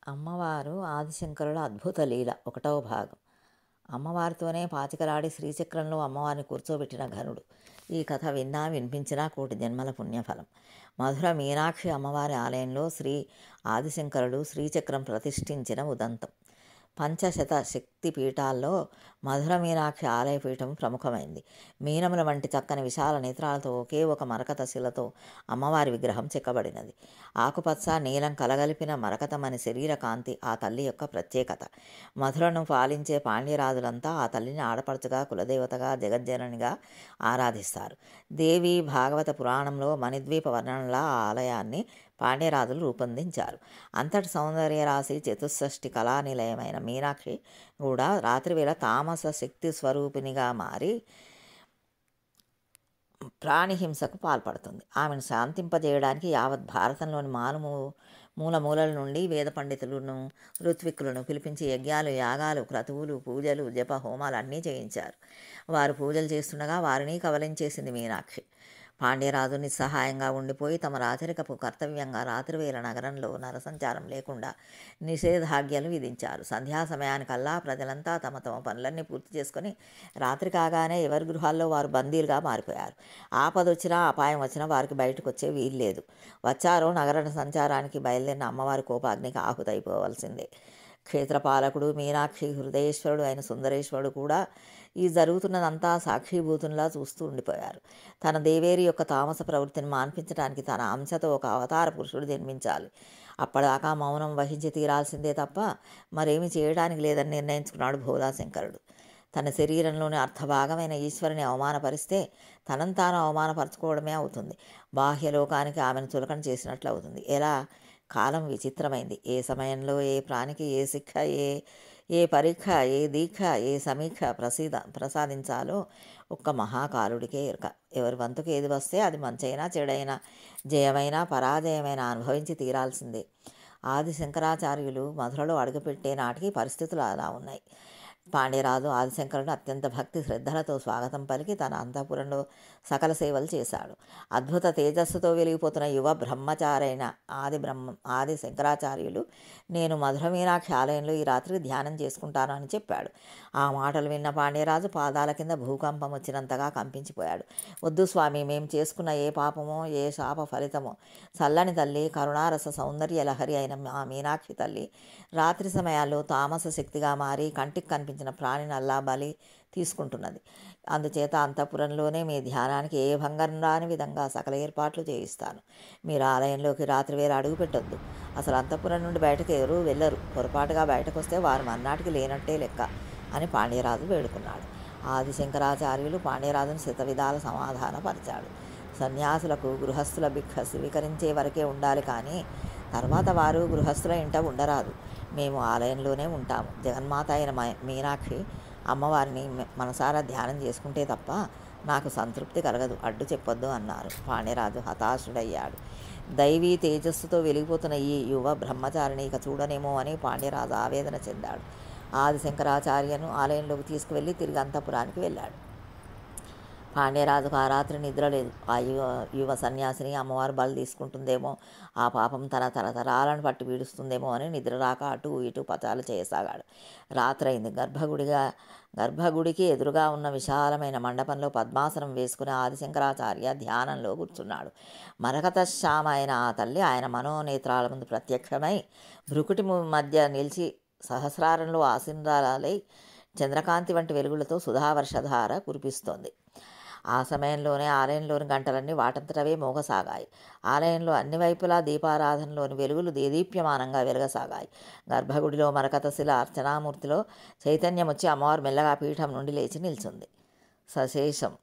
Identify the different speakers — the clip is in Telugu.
Speaker 1: అమ్మవారు ఆదిశంకరుల అద్భుత లీల 1వ భాగం. అమ్మవారితోనే పాచికలాడి శ్రీచక్రంలో అమ్మవారిని కూర్చోబెట్టిన ఘనుడు. ఈ కథ విన్నా వినిపించినా కోటి జన్మల పుణ్యఫలం. మధుర మీనాక్షి అమ్మవారి ఆలయంలో శ్రీ ఆదిశంకరుడు శ్రీచక్రం ప్రతిష్ఠించిన ఉదంతం. పంచశత శక్తి పీఠాల్లో మధుర మీనాక్షి ఆలయపీఠం ప్రముఖమైంది. మీనముల వంటి చక్కని విశాల నేత్రాలతో ఒకే ఒక మరకత శిలతో అమ్మవారి విగ్రహం చెక్కబడినది. ఆకుపచ్చ నీలం కలగలిపిన మరకతమని శరీర కాంతి ఆ తల్లి యొక్క ప్రత్యేకత. మధురను పాలించే పాండ్యరాజులంతా ఆ తల్లిని ఆడపడుచుగా, కులదేవతగా, జగజ్జననిగా ఆరాధిస్తారు. దేవి భాగవత పురాణంలో మణిద్వీప వర్ణనలా ఆ ఆలయాన్ని పాండ్యరాజులు రూపొందించారు. అంతటి సౌందర్య రాశి చతుషష్ఠి కళానిలయమైన మీనాక్షి కూడా రాత్రివేళ తామస శక్తి స్వరూపిణిగా మారి ప్రాణిహింసకు పాల్పడుతుంది. ఆమెను శాంతింపజేయడానికి యావత్ భారతంలోని మూలమూలల నుండి వేద పండితులను, ఋత్విక్కులను పిలిపించి యజ్ఞాలు, యాగాలు, క్రతువులు, పూజలు, జప హోమాలు అన్నీ చేయించారు. వారు పూజలు చేస్తుండగా వారిని కవలించేసింది మీనాక్షి. పాండ్యరాజు నిస్సహాయంగా ఉండిపోయి తమ రాచరికపు కర్తవ్యంగా రాత్రివేళ నగరంలో నరసంచారం లేకుండా నిషేధాజ్ఞలు విధించారు. సంధ్యా సమయానికల్లా ప్రజలంతా తమ తమ పనులన్నీ పూర్తి చేసుకొని రాత్రి కాగానే ఎవరి గృహాల్లో వారు బందీలుగా మారిపోయారు. ఆపదొచ్చినా అపాయం వచ్చినా వారికి బయటకు వచ్చే వీల్లేదు. వచ్చారో నగర సంచారానికి బయలుదేరిన అమ్మవారి కోపాగ్నికి ఆహుతైపోవలసిందే. క్షేత్రపాలకుడు, మీనాక్షి హృదయేశ్వరుడు అయిన సుందరేశ్వరుడు కూడా ఈ జరుగుతున్నదంతా సాక్షిభూతునిలా చూస్తూ ఉండిపోయారు. తన దేవేరి యొక్క తామస ప్రవృత్తిని మాన్పించడానికి తన అంశతో ఒక అవతార పురుషుడు జన్మించాలి. అప్పటిదాకా మౌనం వహించి తీరాల్సిందే తప్ప మరేమీ చేయడానికి లేదని నిర్ణయించుకున్నాడు భోలాశంకరుడు. తన శరీరంలోని అర్థభాగమైన ఈశ్వరుని అవమానపరిస్తే తనను తాను అవమానపరచుకోవడమే అవుతుంది. బాహ్యలోకానికి ఆమెను చులకన చేసినట్లు అవుతుంది. ఎలా? కాలం విచిత్రమైంది. ఏ సమయంలో ఏ ప్రాణికి ఏ శిక్ష, ఏ పరీక్ష, ఏ దీక్ష, ఏ సమీక్ష ప్రసాదించాలో ఒక్క మహాకాలుడికే ఎరుక. ఎవరి వంతుకు ఏది వస్తే అది మంచైనా చెడైనా, జయమైనా పరాజయమైనా అనుభవించి తీరాల్సిందే. ఆది శంకరాచార్యులు మధురలో అడుగుపెట్టే నాటికి పరిస్థితులు అలా ఉన్నాయి. పాండ్యరాజు ఆదిశంకరుడు అత్యంత భక్తి శ్రద్ధలతో స్వాగతం పలికి తన అంతఃపురంలో సకల సేవలు చేశాడు. అద్భుత తేజస్సుతో వెలిగిపోతున్న యువ బ్రహ్మచారైన ఆది శంకరాచార్యులు నేను మధుర మీనాక్షి ఆలయంలో ఈ రాత్రి ధ్యానం చేసుకుంటాను అని చెప్పాడు. ఆ మాటలు విన్న పాండ్యరాజు పాదాల కింద భూకంపం వచ్చినంతగా కంపించిపోయాడు. వద్దు స్వామి, మేము చేసుకున్న ఏ పాపమో ఏ శాప ఫలితమో చల్లని తల్లి, కరుణారస సౌందర్య లహరి అయిన ఆ మీనాక్షి తల్లి రాత్రి సమయాల్లో తామస శక్తిగా మారి కంటికి కనిపించిన ప్రాణిని అల్లా బలి తీసుకుంటున్నది. అందుచేత అంతఃపురంలోనే మీ ధ్యానానికి ఏ భంగం రాని విధంగా సకల ఏర్పాట్లు చేయిస్తాను. మీరు ఆలయంలోకి రాత్రివేళ అడుగు పెట్టొద్దు. అసలు అంతఃపురం నుండి బయటకు ఎవరూ వెళ్ళరు. పొరపాటుగా బయటకు వస్తే వారు మర్నాటికి లేనట్టే లెక్క అని పాండ్యరాజు వేడుకున్నాడు. ఆదిశంకరాచార్యులు పాండ్యరాజును శతవిధాల సమాధానపరిచాడు. సన్యాసులకు గృహస్థుల భిక్ష స్వీకరించే వరకే ఉండాలి, కానీ తర్వాత వారు గృహస్థుల ఇంట ఉండరాదు. మేము ఆలయంలోనే ఉంటాము. జగన్మాత అయిన మీనాక్షి అమ్మవారిని మనసారా ధ్యానం చేసుకుంటే తప్ప నాకు సంతృప్తి కలగదు, అడ్డు చెప్పొద్దు అన్నారు. పాండ్యరాజు హతాశుడయ్యాడు. దైవీ తేజస్సుతో వెలిగిపోతున్న ఈ యువ బ్రహ్మచారిని ఇక చూడనేమో అని పాండ్యరాజు ఆవేదన చెందాడు. ఆది శంకరాచార్యను ఆలయంలోకి తీసుకువెళ్ళి తిరిగి అంతఃపురానికి వెళ్ళాడు. పాండ్యరాజుకు ఆ రాత్రి నిద్రలేదు. ఆ యువ సన్యాసిని అమ్మవారు బలి తీసుకుంటుందేమో, ఆ పాపం తన తరతరాలను పట్టి పీడిస్తుందేమో అని నిద్ర రాక అటు ఇటు పచాలు చేయసాగాడు. రాత్రైంది. గర్భగుడికి ఎదురుగా ఉన్న విశాలమైన మండపంలో పద్మాసనం వేసుకుని ఆదిశంకరాచార్య ధ్యానంలో కూర్చున్నాడు. మరకత శ్యామ అయిన ఆ తల్లి ఆయన మనోనేత్రాల ముందు ప్రత్యక్షమై భృకుటి మధ్య నిలిచి సహస్రారంలో ఆసీనురాలై చంద్రకాంతి వంటి వెలుగులతో సుధావర్షధార కురిపిస్తోంది. ఆ సమయంలోనే ఆలయంలోని గంటలన్నీ వాటంతటవే మోగసాగాయి. ఆలయంలో అన్ని వైపులా దీపారాధనలోని వెలుగులు దేదీప్యమానంగా వెలగసాగాయి. గర్భగుడిలో మరకతశిల అర్చనామూర్తిలో చైతన్యం వచ్చి అమ్మవారు మెల్లగా పీఠం నుండి లేచి నిల్చుంది. సశేషం